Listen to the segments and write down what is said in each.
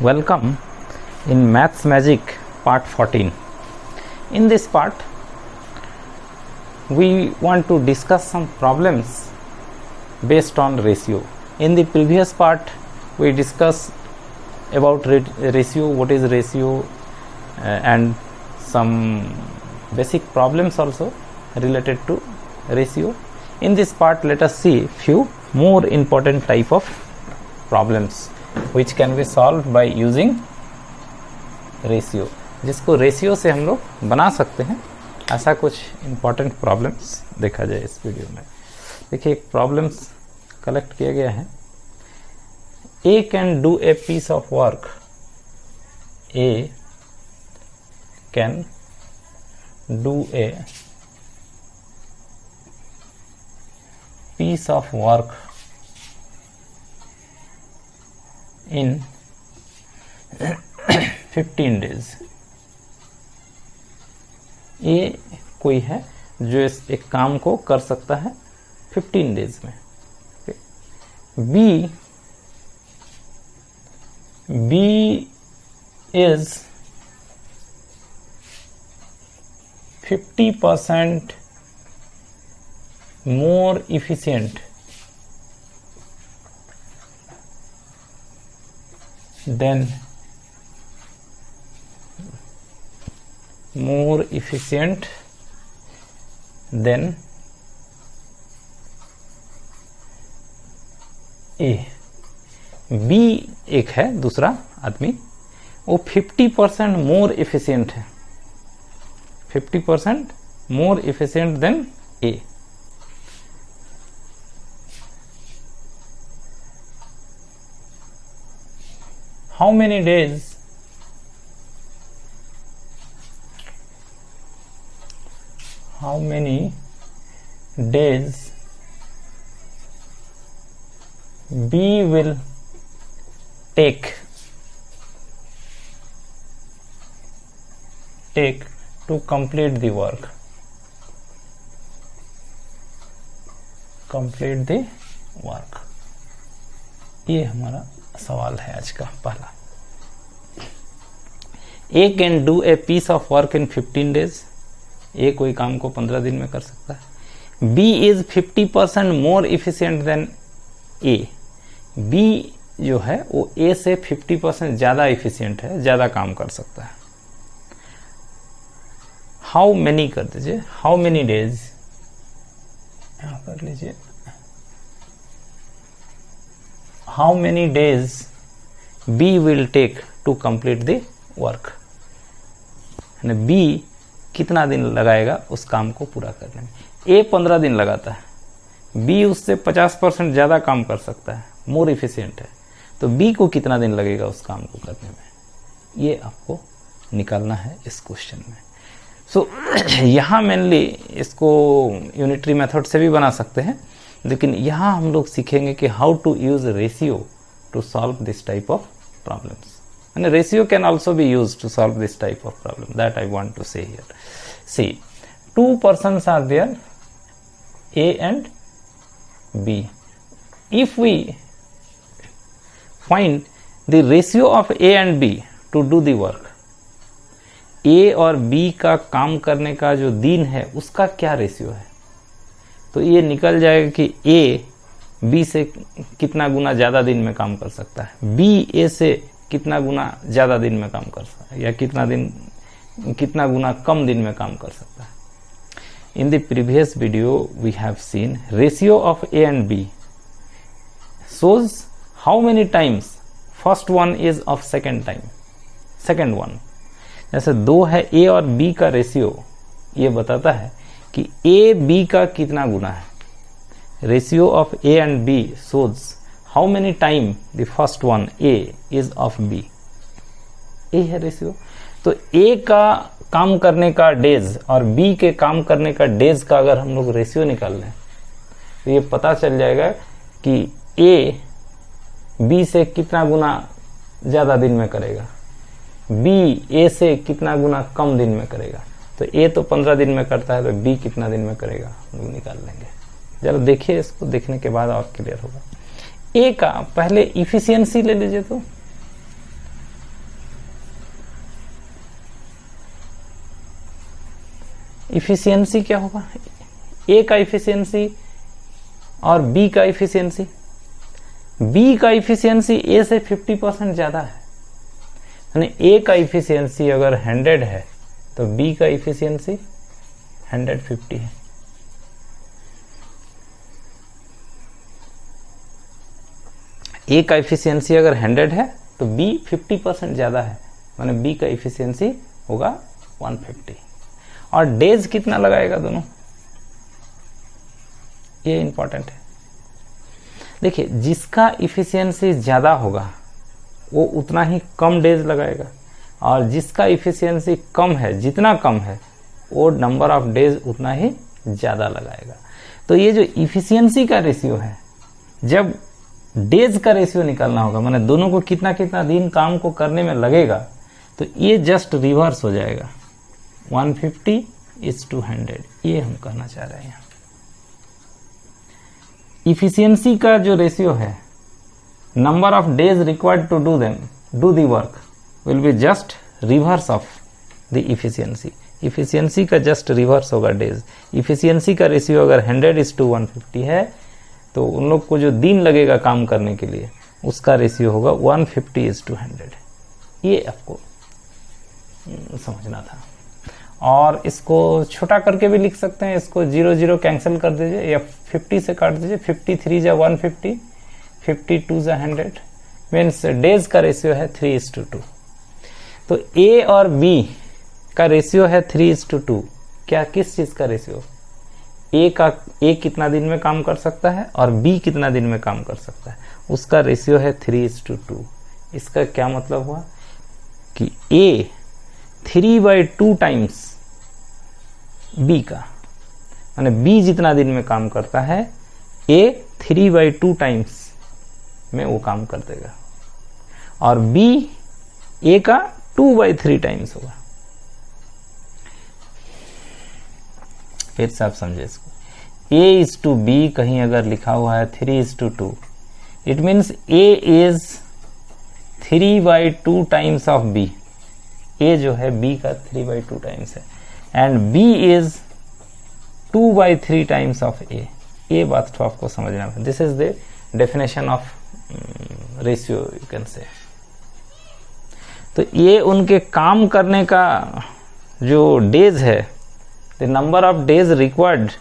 Welcome in Maths Magic part 14. In this part, we want to discuss some problems based on ratio. In the previous part, we discussed about ratio, what is ratio, and some basic problems also related to ratio. In this part, let us see few more important type of problems which can be solved by using ratio, जिसको ratio से हम लोग बना सकते हैं। ऐसा कुछ important problems देखा जाए इस वीडियो में। देखिए एक प्रॉब्लम्स कलेक्ट किया गया है। A can do a piece of work, A can do a piece of work in 15 days। ये कोई है जो इस एक काम को कर सकता है 15 डेज में। B is 50% more efficient than A. B एक है दूसरा आदमी, वो 50% मोर एफिशिएंट है, 50% more efficient then A. How many days B will take to complete the work? ये हमारा सवाल है आज का पहला। A can do a piece of work in 15 days, ए कोई काम को 15 दिन में कर सकता है। B is 50% more efficient than A, B जो है वो ए से 50% ज्यादा इफिशियंट है, ज्यादा काम कर सकता है। हाउ मेनी कर दीजिए, हाउ मेनी डेज यहां कर लीजिए, how many days B will take to complete the work. B कितना दिन लगाएगा उस काम को पूरा करने में। ए 15 दिन लगाता है, बी उससे 50% ज्यादा काम कर सकता है, मोर इफिशियंट है, तो बी को कितना दिन लगेगा उस काम को करने में, ये आपको निकालना है इस क्वेश्चन में। सो यहाँ मेनली इसको यूनिटरी मेथड से भी बना सकते हैं, लेकिन यहाँ हम लोग सीखेंगे कि how to use ratio to solve this type of problems. And ratio can also be used to solve this type of problem, that I want to say here. See, two persons are there, A and B. If we find the ratio of A and B to do the work, A और B का काम करने का जो दिन है उसका क्या रेशियो है, तो ये निकल जाएगा कि A B से कितना गुना ज्यादा दिन में काम कर सकता है, B A से कितना गुना ज्यादा दिन में काम कर सकता है, या कितना गुना कम दिन में काम कर सकता है। In the previous video we have seen ratio of A and B shows how many times first one is of second one। जैसे दो है ए और बी का रेशियो, ये बताता है कि ए बी का कितना गुना है। Ratio of A and B shows how many time the first one A is of B। ए है रेशियो, तो A का काम करने का डेज और B के काम करने का डेज का अगर हम लोग रेशियो निकाल लें तो ये पता चल जाएगा कि A B से कितना गुना ज्यादा दिन में करेगा, B A से कितना गुना कम दिन में करेगा। तो A तो 15 दिन में करता है, तो B कितना दिन में करेगा हम लोग निकाल लेंगे। जरा देखिए, इसको देखने के बाद और क्लियर होगा। ए का पहले इफिशियंसी ले लीजिए, तो इफिशियंसी क्या होगा, ए का इफिशियंसी और बी का इफिशियंसी। बी का इफिशियंसी ए से 50% ज्यादा है, यानी ए का इफिशियंसी अगर 100 है तो बी का इफिशियंसी 150 है। ए का इफिशियंसी अगर 100 है तो बी 50% ज्यादा है, माने बी का इफिशियंसी होगा 150। और डेज कितना लगाएगा दोनों, ये इंपॉर्टेंट है। देखिए जिसका इफिशियंसी ज्यादा होगा वो उतना ही कम डेज लगाएगा, और जिसका इफिशियंसी कम है, जितना कम है वो नंबर ऑफ डेज उतना ही ज्यादा लगाएगा। तो ये जो इफिशियंसी का रेशियो है, जब डेज का रेशियो निकालना होगा, माने दोनों को कितना कितना दिन काम को करने में लगेगा, तो ये जस्ट रिवर्स हो जाएगा, 150:100, ये हम कहना चाह रहे हैं। इफिशियंसी का जो रेशियो है, number of days required to do the work will be just reverse of the efficiency. Efficiency का जस्ट रिवर्स होगा डेज। इफिशियंसी का रेशियो अगर 100:150 है तो उन लोग को जो दिन लगेगा काम करने के लिए उसका रेशियो होगा 150:100। ये आपको समझना था। और इसको छोटा करके भी लिख सकते हैं, इसको 0 0 कैंसिल कर दीजिए या 50 से काट दीजिए। 53 जा 150, 52 जा 100, मीन्स डेज का रेशियो है 3:2। तो ए और बी का रेशियो है 3:2। क्या, किस चीज का रेशियो? ए कितना दिन में काम कर सकता है और बी कितना दिन में काम कर सकता है, उसका रेशियो है 3:2। इसका क्या मतलब हुआ कि ए 3/2 टाइम्स बी का, माने बी जितना दिन में काम करता है ए 3/2 टाइम्स में वो काम कर देगा, और बी ए का 2/3 टाइम्स होगा। फिर से आप समझे इसको, A/B कहीं अगर लिखा हुआ है 3:2, it means A is 3/2 times of B। A जो है B का 3/2 टाइम्स है, and B is 2/3 times of A। ये बात तो आपको समझना है। This is the definition of ratio, you can say. तो ये उनके काम करने का जो डेज है, the number of days required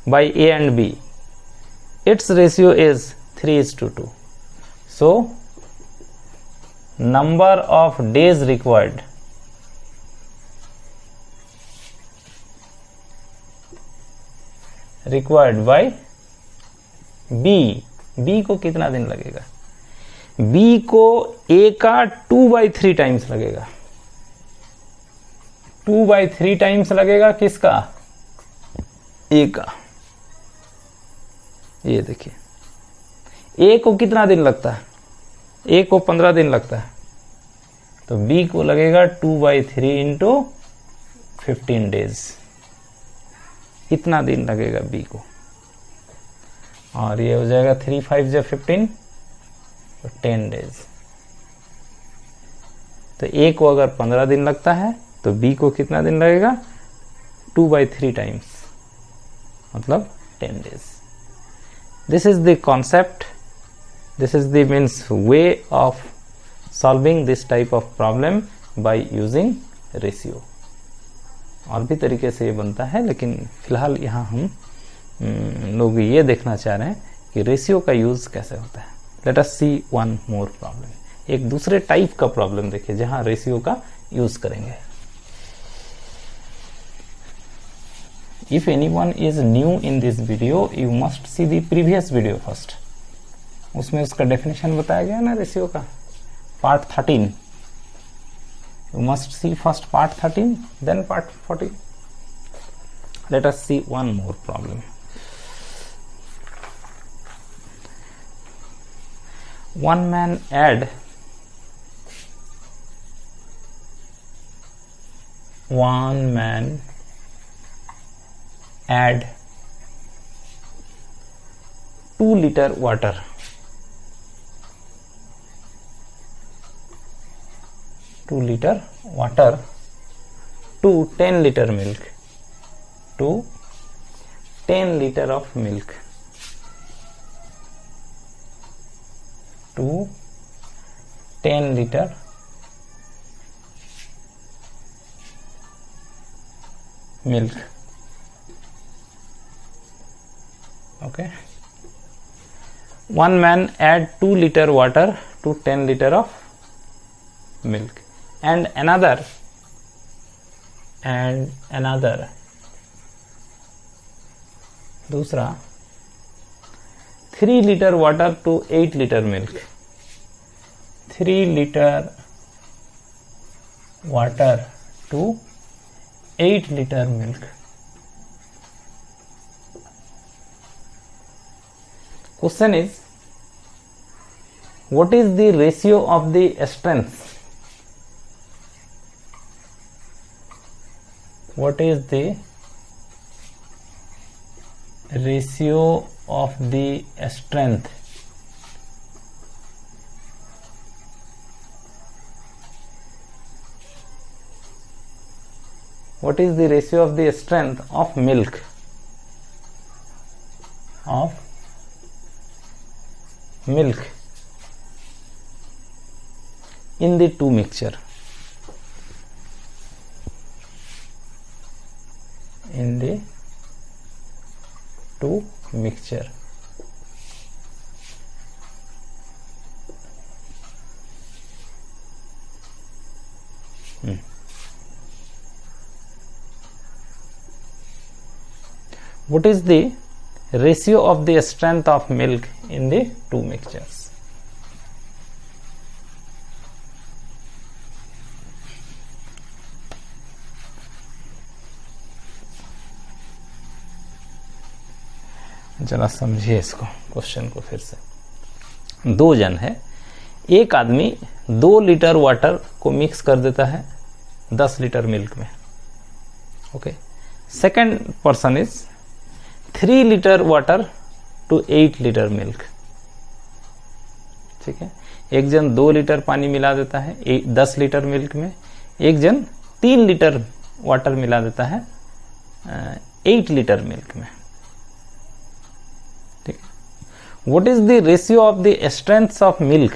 by A and B, its ratio is 3:2. So number of days required by B को कितना दिन लगेगा? B को A का 2/3 टाइम्स लगेगा। 2/3 टाइम्स लगेगा किसका? ए का। ये देखिए, ए को कितना दिन लगता है? ए को 15 दिन लगता है, तो बी को लगेगा 2/3 इंटू 15 डेज। इतना दिन लगेगा बी को, और ये हो जाएगा 3 5 जा 15, तो 10 डेज। तो ए को अगर 15 दिन लगता है तो बी को कितना दिन लगेगा? 2/3 टाइम्स, मतलब 10 days. This is the concept, this is the means way of solving this type of problem by using ratio. और भी तरीके से ये बनता है, लेकिन फिलहाल यहाँ हम लोग ये देखना चाह रहे हैं कि रेशियो का यूज कैसे होता है। लेट अस सी वन मोर प्रॉब्लम। एक दूसरे टाइप का प्रॉब्लम देखिए जहां रेशियो का यूज करेंगे। If anyone is new in this video, you must see the previous video first. उसमें उसका डेफिनेशन बताया गया ना रेशियो का, part 13। You must see first part 13, then part 14. Let us see one more problem. One man add add 2 liter water to 10 liter milk to 10 liter of milk, to 10 liter milk. Okay, one man add 2 liter water to 10 liter of milk, and another दूसरा 3 liter water to 8 liter milk, 3 liter water to 8 liter milk. Question is, what is the ratio of the strength? What is the ratio of the strength what is the ratio of the strength of milk in the two mixture, in the two mixture? What is the ratio of the strength of milk in the two mixtures? जरा समझिए इसको, question को फिर से। दो जन है, एक आदमी 2 लीटर वाटर को मिक्स कर देता है 10 लीटर मिल्क में। Okay, second person is 3 litre water to 8 litre milk. ठीक है, एक जन 2 लीटर पानी मिला देता है 10 लीटर मिल्क में, एक जन 3 लीटर वाटर मिला देता है 8 लीटर मिल्क में। ठीक है, what is the ratio of the strength of milk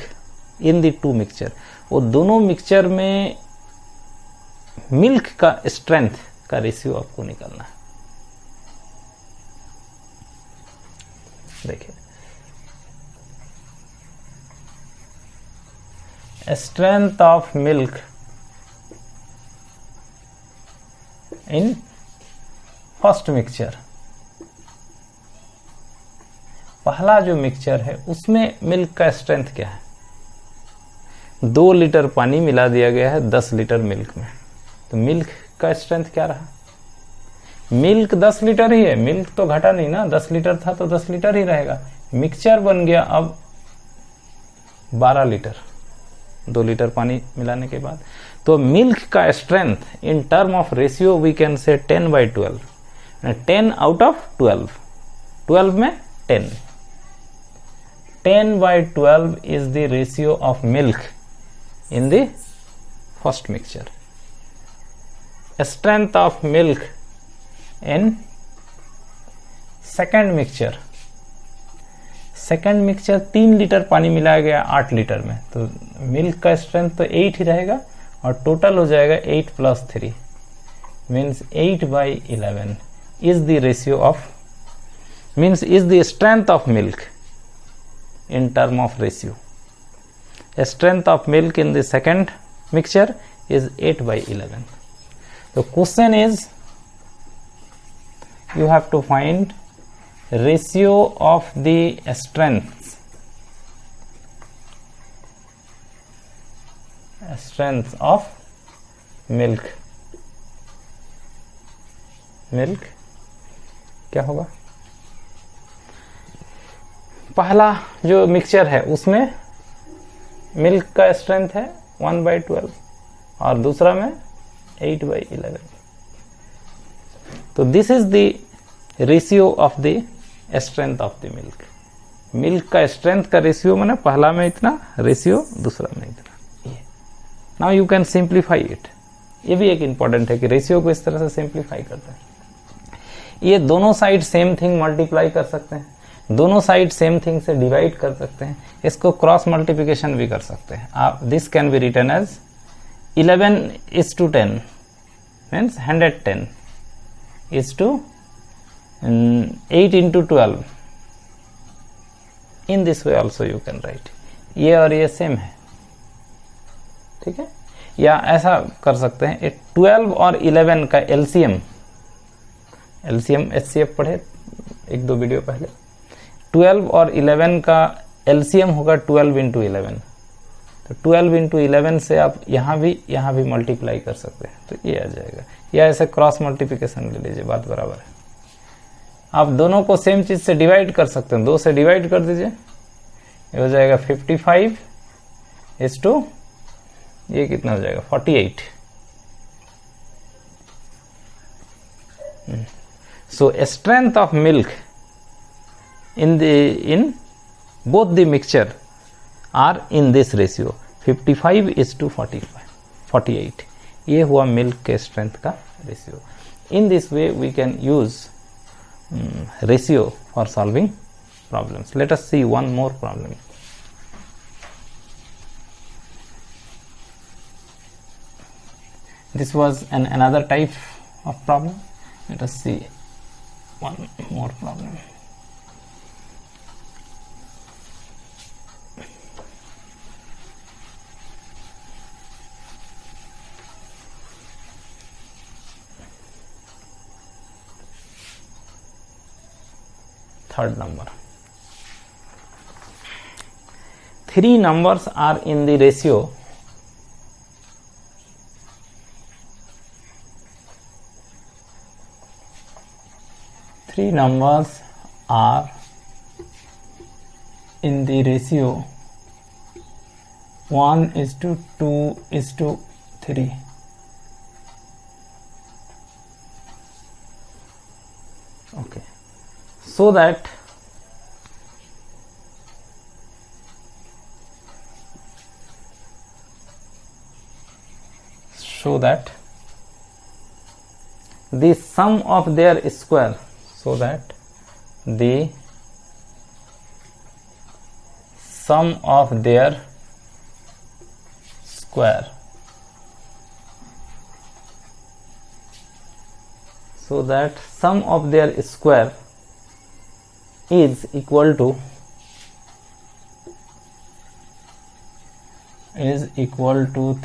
in the two mixture? वो दोनों मिक्सचर में मिल्क का स्ट्रेंथ का रेशियो आपको निकालना है। देखिए, strength of milk in first mixture, पहला जो मिक्सचर है उसमें मिल्क का स्ट्रेंथ क्या है? 2 लीटर पानी मिला दिया गया है 10 लीटर मिल्क में, तो मिल्क का स्ट्रेंथ क्या रहा? मिल्क 10 लीटर ही है, मिल्क तो घटा नहीं ना, 10 लीटर था तो 10 लीटर ही रहेगा। मिक्सचर बन गया अब 12 लीटर 2 लीटर पानी मिलाने के बाद। तो मिल्क का strength in term of ratio we can say 10/12, 10 out of 12, 12 में 10, 10/12 is the ratio of milk in the first mixture. Strength of milk in second mixture, second mixture 3 litre पानी मिलाया गया 8 लीटर में, तो मिल्क का strength तो 8 ही रहेगा और टोटल हो जाएगा 8 + 3 means 8/11 is the ratio of, means is the strength of milk in term of ratio. A strength of milk in the second mixture is 8/11. The question is, you have to find ratio of the strengths of milk क्या होगा? पहला जो mixture है उसमें milk का strength है 1/12 और दूसरा में 8/11, तो this is the ratio of the strength of the milk. Milk का स्ट्रेंथ का रेशियो माने पहला में इतना, रेशियो दूसरा में इतना। Now you can simplify it. ये भी एक इंपॉर्टेंट है कि रेशियो को इस तरह से सिंप्लीफाई करते हैं। ये दोनों साइड सेम थिंग मल्टीप्लाई कर सकते हैं, दोनों साइड सेम थिंग से डिवाइड कर सकते हैं, इसको क्रॉस मल्टीप्लिकेशन भी कर सकते हैं आप। This can be written as 11:10 means 110 is to 8 into 12. In this way also you can write. ये और ये सेम है, ठीक है। या ऐसा कर सकते हैं 12 और 11 का एलसीएम एचसीएफ पढ़े एक दो वीडियो पहले। 12 और 11 का एलसीएम होगा 12 इंटू 11, तो 12 इंटू 11 से आप यहाँ भी मल्टीप्लाई कर सकते हैं, तो ये आ जाएगा। या ऐसे क्रॉस मल्टीप्लिकेशन ले लीजिए, बात बराबर है। आप दोनों को सेम चीज से डिवाइड कर सकते हैं, 2 से डिवाइड कर दीजिए, ये हो जाएगा 55 इज टू ये कितना हो जाएगा 48। सो strength of milk in both the mixture are in this ratio 55 is to 48। ये हुआ मिल्क के स्ट्रेंथ का ratio. In this way we can use ratio for solving problems. Let us see one more problem. This was another type of problem. Let us see one more problem. Third number. 3 numbers are in the ratio 3 numbers are in the ratio 1 is to 2 is to 3. Okay, so that the sum of their square, so that the sum of their square, so that sum of their square is equal to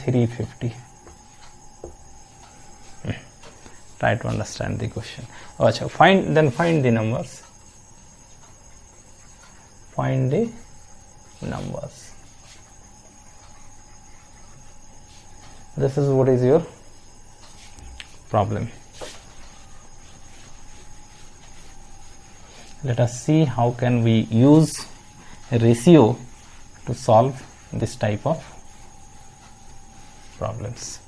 350. Try to understand the question. Achha, find the numbers. Find the numbers. This is what is your problem. Let us see how can we use a ratio to solve this type of problems.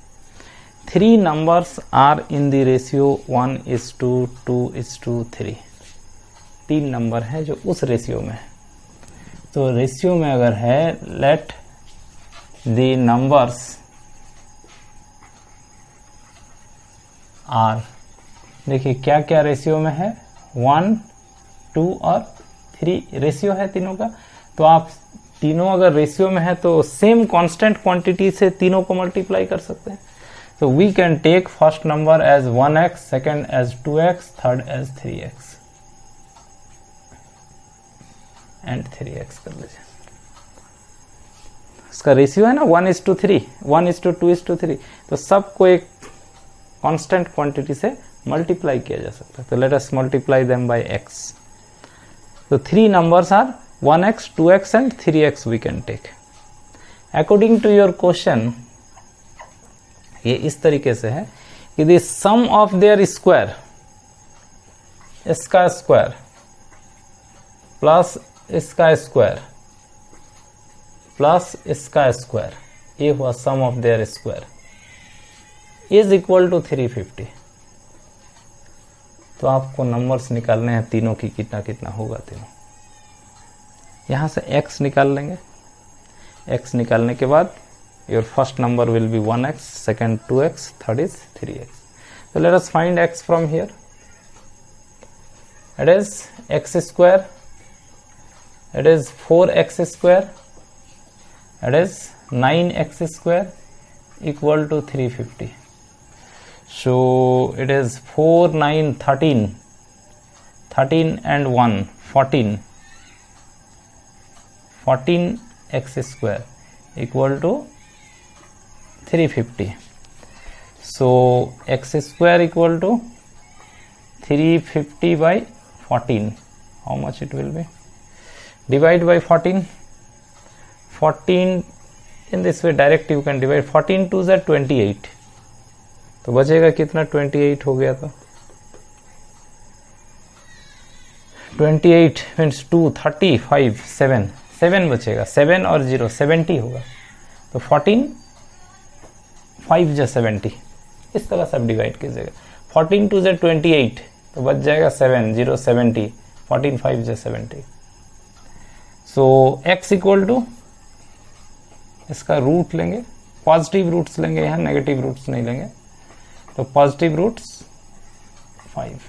3 numbers are in the ratio 1 is to 2 is to 3. 3 number है जो उस ratio में है। तो ratio में अगर है, let the numbers are, देखिए क्या क्या रेशियो में है, 1, 2 और 3 रेशियो है तीनों का। तो आप तीनों अगर रेशियो में है तो सेम कांस्टेंट क्वांटिटी से तीनों को मल्टीप्लाई कर सकते हैं। So we can take first number as 1x, second as 2x, third as 3x and 3x कर लीजिए। इसका रेशियो है ना 1 is to 3, 1 is to 2 is to 3, तो सबको एक कांस्टेंट क्वांटिटी से मल्टीप्लाई किया जा सकता है। तो let us multiply them by x. तो 3 numbers are 1x, 2x and 3x we can take. According to your question, ये इस तरीके से है कि the sum of their square, इसका स्क्वायर प्लस इसका स्क्वायर प्लस इसका स्क्वायर, ये हुआ sum of their square, is equal to 350. तो आपको नंबर्स निकालने हैं तीनों की, कितना कितना होगा तीनों। यहां से x निकाल लेंगे। x निकालने के बाद your first number will be 1x, second 2x, third is 3x. So let us find x from here. it is x square, it is 4x square, it is 9x square equal to 350. So it is 4, 9, 13, 13 and 1, 14, 14x square equal to 350. So x square equal to 350 by 14. How much it will be? Divide by 14. 14 in this way direct you can divide. 14 2 is 28. तो बचेगा कितना? 28 हो गया. तो 28 means 2, 35, 7 बचेगा. 7 और 0 70 होगा. तो 14 5 जा 70. इस तरह सब डिवाइड कीजिएगा. 14 2 is 28 तो बच जाएगा 7, 0 70, 14 5 जा 70. सो x इक्वल टू, इसका रूट लेंगे, पॉजिटिव रूट्स लेंगे, यहाँ नेगेटिव रूट्स नहीं लेंगे. तो positive roots 5.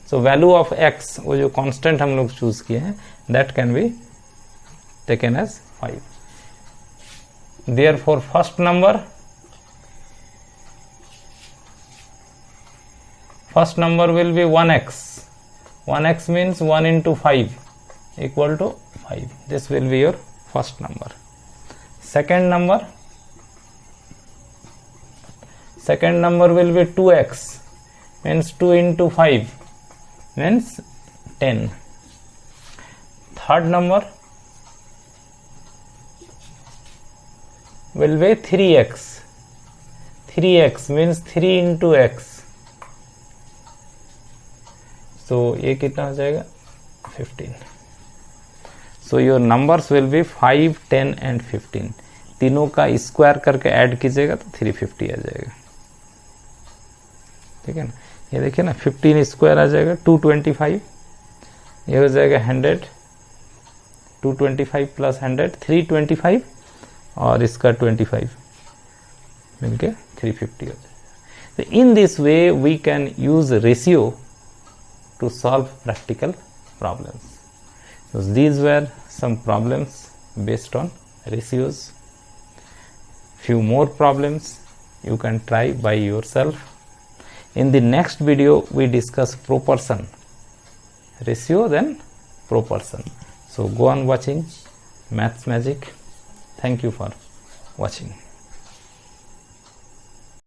So value of x, वो जो कांस्टेंट हम लोग चूज किए हैं, that can be taken as 5. Therefore first number will be 1x. 1x means 1 into 5 equal to 5. This will be your first number. Second number will be 2x, means 2 into 5 means 10. Third number will be 3x. 3x means 3 into x. So ये कितना हो जाएगा? 15. So your numbers will be 5, 10 and 15. तीनों का square करके add कीजिएगा तो 350 आ जाएगा. ठीक है ना? ये देखिए ना, 15 स्क्वायर आ जाएगा 225. ये हो जाएगा 100, 225 प्लस 100 325 और इसका 25 मिलके 350 हो जाएगा. So in this way we can use ratio to solve practical problems. So these were some problems based on ratios. Few more problems you can try by yourself. In the next video we discuss proportion. Ratio then proportion. So go on watching Maths Magic. Thank you for watching.